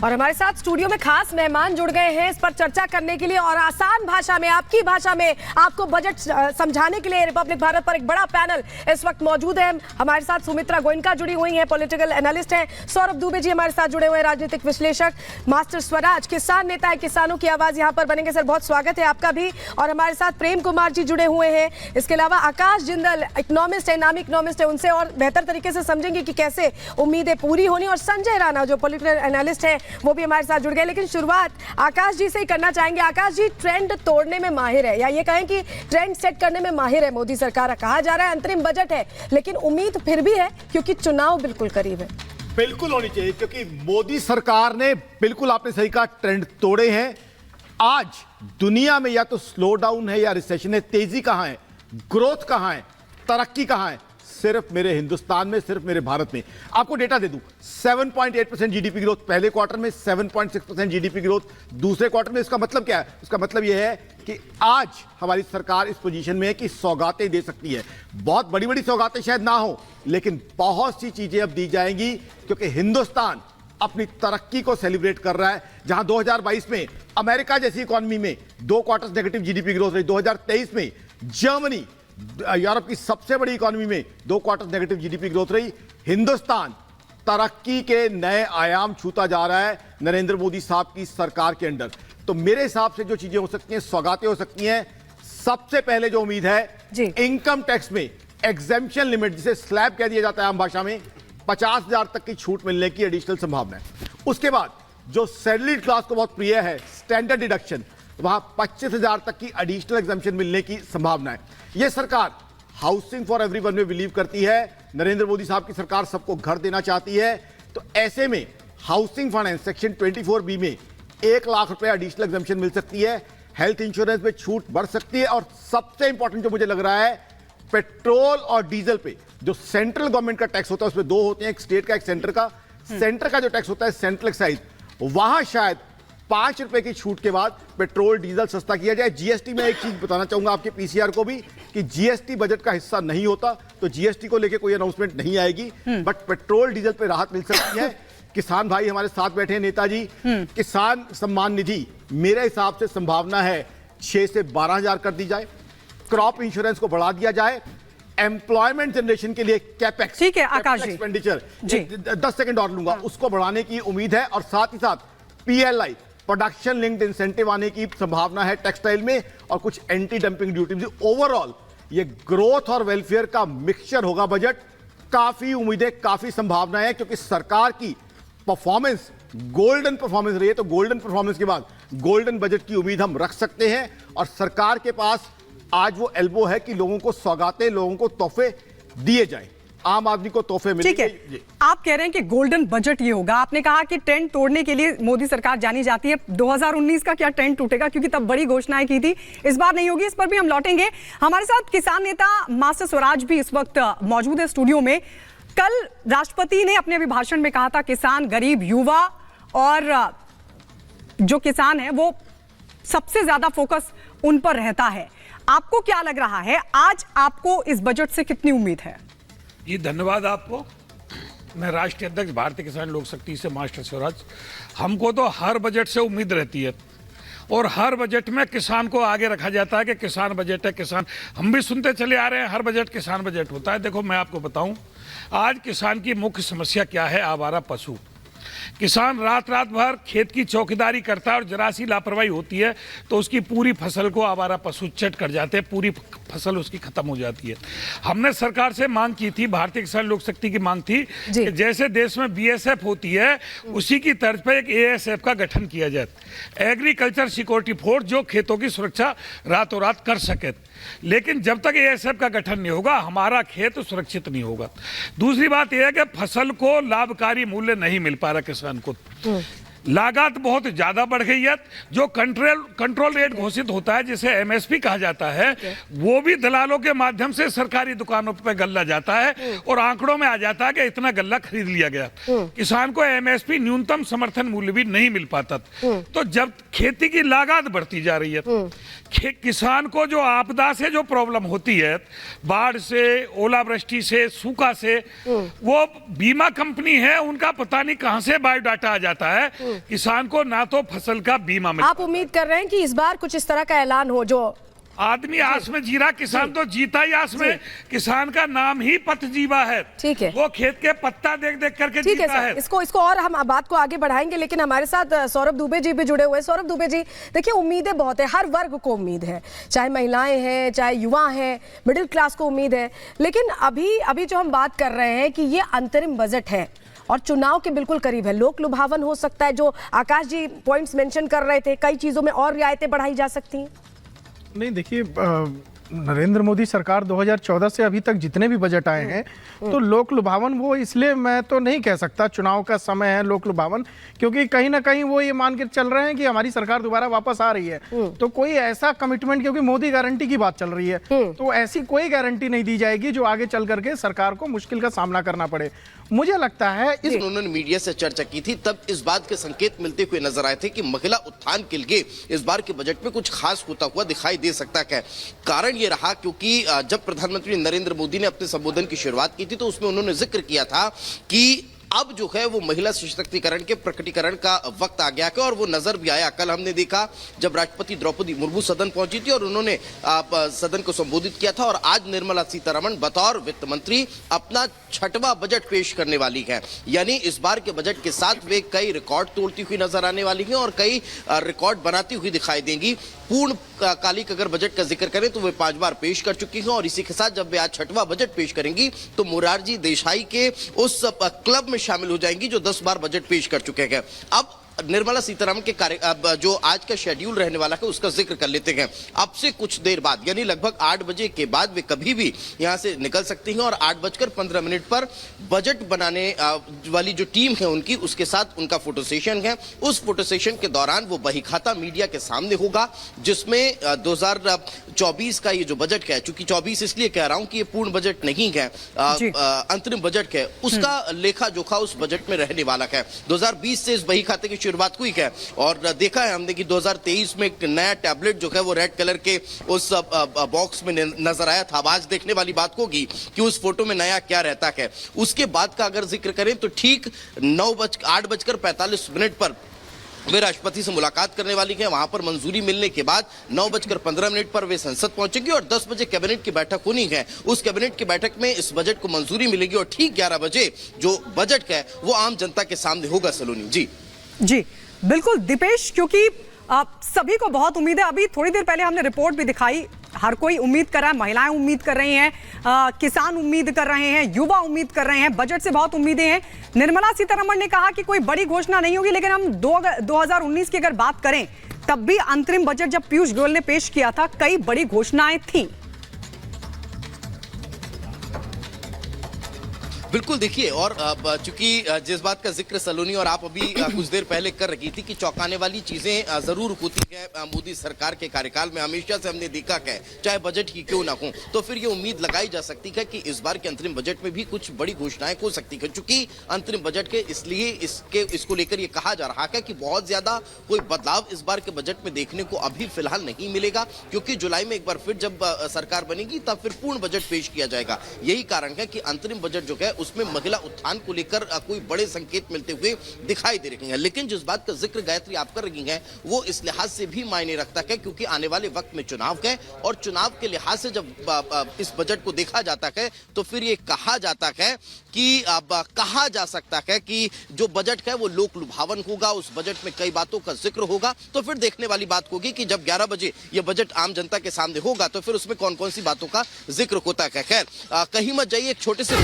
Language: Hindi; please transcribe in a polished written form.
और हमारे साथ स्टूडियो में खास मेहमान जुड़ गए हैं इस पर चर्चा करने के लिए और आसान भाषा में, आपकी भाषा में आपको बजट समझाने के लिए रिपब्लिक भारत पर एक बड़ा पैनल इस वक्त मौजूद है। हमारे साथ सुमित्रा गोयनका जुड़ी हुई हैं, पॉलिटिकल एनालिस्ट हैं। सौरभ दुबे जी हमारे साथ जुड़े हुए हैं, राजनीतिक विश्लेषक। मास्टर स्वराज किसान नेता है, किसानों की आवाज यहाँ पर बनेंगे। सर बहुत स्वागत है आपका भी। और हमारे साथ प्रेम कुमार जी जुड़े हुए हैं। इसके अलावा आकाश जिंदल इकोनॉमिस्ट है, नामी इकोनॉमिस्ट है, उनसे और बेहतर तरीके से समझेंगे कि कैसे उम्मीदें पूरी होनी। और संजय राणा जो पॉलिटिकल एनालिस्ट है वो भी हमारे साथ जुड़ गए। लेकिन शुरुआत आकाश जी से ही करना चाहेंगे। आकाश जी, ट्रेंड तोड़ने में माहिर है, या ये कहें कि ट्रेंड सेट करने में माहिर है मोदी सरकार। कहा जा रहा है अंतरिम बजट है, लेकिन उम्मीद फिर भी है क्योंकि चुनाव बिल्कुल करीब है। बिल्कुल होनी चाहिए, क्योंकि मोदी सरकार ने बिल्कुल, आपने सही कहा, ट्रेंड तोड़े हैं। आज दुनिया में या तो स्लो डाउन है या रिसेशन है। तेजी कहां है, ग्रोथ कहां है, तरक्की कहां है? सिर्फ मेरे हिंदुस्तान में, सिर्फ मेरे भारत में। आपको डेटा दे दूं, 7.8% जीडीपी ग्रोथ पहले क्वार्टर में, 7.6% जीडीपी ग्रोथ दूसरे क्वार्टर में। इसका मतलब क्या है? इसका मतलब यह है कि आज हमारी सरकार इस पोजीशन में है कि सौगातें दे सकती है। बहुत बड़ी बड़ी सौगातें शायद ना हो, लेकिन बहुत सी चीजें अब दी जाएंगी, क्योंकि हिंदुस्तान अपनी तरक्की को सेलिब्रेट कर रहा है। जहां 2022 में अमेरिका जैसी इकोनॉमी में 2 क्वार्टर्स नेगेटिव जीडीपी ग्रोथ रही, 2023 में जर्मनी यूरोप की सबसे बड़ी इकोनॉमी में 2 क्वार्टर्स नेगेटिव जीडीपी ग्रोथ रही। हिंदुस्तान तरक्की के नए आयाम छूता जा रहा है नरेंद्र मोदी साहब की सरकार के अंडर। तो मेरे हिसाब से जो चीजें हो सकती हैं, सौगातें हो सकती हैं। सबसे पहले जो उम्मीद है, इनकम टैक्स में एग्जेम्पशन लिमिट, जिसे स्लैब कह दिया जाता है आम भाषा में, 50,000 तक की छूट मिलने की एडिशनल संभावना है। उसके बाद जो सैलरीड क्लास को बहुत प्रिय है, स्टैंडर्ड डिडक्शन, वहां 25,000 तक की एडिशनल एग्जेम्पशन मिलने की संभावना है। यह सरकार हाउसिंग फॉर एवरीवन में बिलीव करती है। नरेंद्र मोदी साहब की सरकार सबको घर देना चाहती है। तो ऐसे में हाउसिंग फाइनेंस सेक्शन 24B में 1 लाख रुपए एडिशनल एग्जेम्पशन मिल सकती है। हेल्थ इंश्योरेंस में छूट बढ़ सकती है। और सबसे इंपॉर्टेंट जो मुझे लग रहा है, पेट्रोल और डीजल पे जो सेंट्रल गवर्नमेंट का टैक्स होता है, उसमें 2 होते हैं, एक स्टेट का, एक सेंटर का। सेंटर का जो टैक्स होता है सेंट्रल एक्साइज, वहां शायद 5 रुपए की छूट के बाद पेट्रोल डीजल सस्ता किया जाए। जीएसटी में एक चीज बताना चाहूंगा आपके पीसीआर को भी, कि जीएसटी बजट का हिस्सा नहीं होता, तो जीएसटी को लेकर कोई अनाउंसमेंट नहीं आएगी, बट पेट्रोल डीजल पे राहत मिल सकती है। किसान भाई हमारे साथ बैठे हैं, नेताजी। किसान सम्मान निधि मेरे हिसाब से संभावना है 6 से 12,000 कर दी जाए। क्रॉप इंश्योरेंस को बढ़ा दिया जाए। एम्प्लॉयमेंट जनरेशन के लिए कैपेक्स, ठीक है आकाश जी, एक्सपेंडिचर 10 सेकंड और लूंगा, उसको बढ़ाने की उम्मीद है। और साथ ही साथ पीएलआई, प्रोडक्शन लिंक्ड इंसेंटिव आने की संभावना है टेक्सटाइल में, और कुछ एंटी डंपिंग ड्यूटी। ओवरऑल ये ग्रोथ और वेलफेयर का मिक्सचर होगा बजट। काफी उम्मीदें, काफी संभावनाएं हैं, क्योंकि सरकार की परफॉर्मेंस गोल्डन परफॉर्मेंस रही है। तो गोल्डन परफॉर्मेंस के बाद गोल्डन बजट की उम्मीद हम रख सकते हैं। और सरकार के पास आज वो एल्बो है कि लोगों को सौगातें, लोगों को तोहफे दिए जाएं। आम आदमी को तोहफे मिलेंगे। ठीक है, आप कह रहे हैं कि गोल्डन बजट ये होगा। आपने कहा कि ट्रेंड तोड़ने के लिए मोदी सरकार जानी जाती है। 2019 का क्या ट्रेंड टूटेगा, क्योंकि तब बड़ी घोषणाएं की थी, इस बार नहीं होगी। इस पर भी हम लौटेंगे। हमारे साथ किसान नेता मास्टर स्वराज भी इस वक्त मौजूद है स्टूडियो में। कल राष्ट्रपति ने अपने अभिभाषण में कहा था किसान, गरीब, युवा और जो किसान है वो सबसे ज्यादा फोकस उन पर रहता है। आपको क्या लग रहा है, आज आपको इस बजट से कितनी उम्मीद है? जी धन्यवाद आपको। मैं राष्ट्रीय अध्यक्ष भारतीय किसान लोक शक्ति से मास्टर स्वराज। हमको तो हर बजट से उम्मीद रहती है, और हर बजट में किसान को आगे रखा जाता है कि किसान बजट है, किसान। हम भी सुनते चले आ रहे हैं, हर बजट किसान बजट होता है। देखो मैं आपको बताऊं, आज किसान की मुख्य समस्या क्या है? आवारा पशु। किसान रात रात भर खेत की चौकीदारी करता है, और जरा सी लापरवाही होती है तो उसकी पूरी फसल को आवारा पशु चट कर जाते हैं, पूरी फसल उसकी खत्म हो जाती है। हमने सरकार से मांग की थी, भारतीय किसान लोक शक्ति की मांग थी कि जैसे देश में बीएसएफ होती है, उसी की तर्ज पर एक एएसएफ का गठन किया जाए, एग्रीकल्चर सिक्योरिटी फोर्स, जो खेतों की सुरक्षा रातों रात कर सके। लेकिन जब तक एएसएफ का गठन नहीं होगा, हमारा खेत सुरक्षित नहीं होगा। दूसरी बात यह है कि फसल को लाभकारी मूल्य नहीं मिल पा रहा किसान को। लागत बहुत ज्यादा बढ़ गई है। जो कंट्रोल रेट घोषित होता है, जिसे एमएसपी कहा जाता है, वो भी दलालों के माध्यम से सरकारी दुकानों पर गल्ला जाता है, और आंकड़ों में आ जाता है कि इतना गल्ला खरीद लिया गया। किसान को एमएसपी, न्यूनतम समर्थन मूल्य भी नहीं मिल पाता। तो जब खेती की लागत बढ़ती जा रही है, किसान को जो आपदा से जो प्रॉब्लम होती है, बाढ़ से, ओलावृष्टि से, सूखा से, वो बीमा कंपनी है, उनका पता नहीं कहां से बायोडाटा आ जाता है किसान को ना तो फसल का बीमा मिलता। आप उम्मीद कर रहे हैं कि इस बार कुछ इस तरह का ऐलान हो जो आदमी आस में जी रहा, किसान तो जीता ही आस में। किसान का नाम ही पथ जीवा है। ठीक है, वो खेत के पत्ता देख देख करके ठीक है जीता सर, है। इसको और हम बात को आगे बढ़ाएंगे, लेकिन हमारे साथ सौरभ दुबे जी भी जुड़े हुए हैं। सौरभ दुबे जी, देखिए उम्मीदें बहुत है, हर वर्ग को उम्मीद है, चाहे महिलाएं हैं, चाहे युवा हैं, मिडिल क्लास को उम्मीद है। लेकिन अभी जो हम बात कर रहे हैं कि ये अंतरिम बजट है और चुनाव के बिल्कुल करीब है, लोक लुभावन हो सकता है, जो आकाश जी पॉइंट्स मेंशन कर रहे थे, कई चीजों में और रियायतें बढ़ाई जा सकती हैं। नहीं, देखिए नरेंद्र मोदी सरकार 2014 से अभी तक जितने भी बजट आए हैं तो लोक लुभावन, वो इसलिए मैं तो नहीं कह सकता चुनाव का समय है लोक लुभावन, क्योंकि कहीं ना कहीं वो ये मान के चल रहे हैं कि हमारी सरकार दोबारा वापस आ रही है। तो कोई ऐसा कमिटमेंट, क्योंकि मोदी गारंटी की बात चल रही है, तो ऐसी कोई गारंटी नहीं दी जाएगी जो आगे चल करके सरकार को मुश्किल का सामना करना पड़े। मुझे लगता है उन्होंने मीडिया से चर्चा की थी, तब इस बात के संकेत मिलते हुए नजर आए थे कि महिला उत्थान के लिए इस बार के बजट में कुछ खास होता हुआ दिखाई दे सकता है। कारण ये रहा क्योंकि जब प्रधानमंत्री नरेंद्र मोदी ने अपने संबोधन की शुरुआत की थी तो उसमें उन्होंने जिक्र किया था कि अब जो है वो महिला सशक्तिकरण के प्रकटीकरण का वक्त आ गया है और वो नजर भी आया। कल हमने देखा जब राष्ट्रपति द्रौपदी मुर्मू सदन पहुंची थी और उन्होंने सदन को संबोधित किया था, और आज निर्मला सीतारमण बतौर वित्त मंत्री अपना 6वां बजट पेश करने वाली है। यानी इस बार के बजट के साथ वे कई रिकॉर्ड तोड़ती हुई नजर आने वाली हैं और कई रिकॉर्ड बनाती हुई दिखाई देंगी। पूर्ण कालिक अगर बजट का जिक्र करें तो वे 5 बार पेश कर चुकी हैं और इसी के साथ जब वे आज 6वां बजट पेश करेंगी तो मोरारजी देसाई के उस क्लब में शामिल हो जाएंगी जो 10 बार बजट पेश कर चुके हैं। अब निर्मला सीतारमण के जो आज का शेड्यूल रहने वाला है उसका जिक्र कर लेते हैं। अब से कुछ देर बाद यानी लगभग 8 बजे के बाद वे कभी भी यहां से निकल सकती हैं और 8:15 पर बजट बनाने वाली जो टीम है उनकी, उसके साथ उनका फोटो सेशन है। उस फोटो सेशन के दौरान वो बही खाता मीडिया के सामने होगा जिसमें 2024 का ये जो बजट है, चूंकि 24 इसलिए कह रहा हूं कि ये पूर्ण बजट नहीं है, अंतरिम बजट है, उसका लेखा जोखा उस बजट में रहने वाला है। 2020 से इस बही खाते की शुरुआत हुई है और देखा है हमने कि 2023 में एक नया टैबलेट जो है वो रेड कलर के उस बॉक्स में नजर आया था। आज देखने वाली बात होगी कि उस फोटो में नया क्या रहता है। उसके बाद का अगर जिक्र करें तो ठीक 8:45 पर वे राष्ट्रपति से मुलाकात करने वाली है। वहां पर मंजूरी मिलने के बाद 9:15 पर वे संसद पहुंचेंगे और 10 बजे कैबिनेट की बैठक होनी है। उस कैबिनेट की बैठक में इस बजट को मंजूरी मिलेगी और ठीक 11 बजे जो बजट है वो आम जनता के सामने होगा। सलोनी जी बिल्कुल दीपेश, क्योंकि सभी को बहुत उम्मीद है। अभी थोड़ी देर पहले हमने रिपोर्ट भी दिखाई, हर कोई उम्मीद कर रहा है, महिलाएं उम्मीद कर रही हैं, किसान उम्मीद कर रहे हैं, युवा उम्मीद कर रहे हैं, बजट से बहुत उम्मीदें हैं। निर्मला सीतारमण ने कहा कि कोई बड़ी घोषणा नहीं होगी, लेकिन हम 2019 की अगर बात करें तब भी अंतरिम बजट जब पीयूष गोयल ने पेश किया था कई बड़ी घोषणाएं थी। बिल्कुल, देखिए, और चूंकि जिस बात का जिक्र सलोनी और आप अभी कुछ देर पहले कर रही थी कि चौंकाने वाली चीजें जरूर होती है मोदी सरकार के कार्यकाल में, हमेशा से हमने देखा है, चाहे बजट ही क्यों ना हो, तो फिर ये उम्मीद लगाई जा सकती है कि इस बार के अंतरिम बजट में भी कुछ बड़ी घोषणाएं हो सकती है। चूंकि अंतरिम बजट के इसलिए इसको लेकर ये कहा जा रहा है कि बहुत ज्यादा कोई बदलाव इस बार के बजट में देखने को अभी फिलहाल नहीं मिलेगा, क्योंकि जुलाई में एक बार फिर जब सरकार बनेगी तब फिर पूर्ण बजट पेश किया जाएगा। यही कारण है कि अंतरिम बजट जो है उसमें महिला उत्थान को लेकर कोई बड़े संकेत मिलते हुए दिखाई दे रहे हैं। लेकिन जिस बात का जिक्र गायत्री आप कर रही हैं वो इस लिहाज से भी मायने रखता है क्योंकि आने वाले वक्त में चुनाव है और चुनाव के लिहाज से जब इस बजट को देखा जाता है तो फिर ये कहा जाता है कि कहा जा सकता है कि जो बजट है वो लोक लुभावन होगा, उस बजट में कई बातों का जिक्र होगा। तो फिर देखने वाली बात होगी कि जब 11 बजे ये बजट आम जनता के सामने होगा तो फिर उसमें कौन कौन सी बातों का जिक्र होता है। खैर, कहीं मत जाइए, एक छोटे से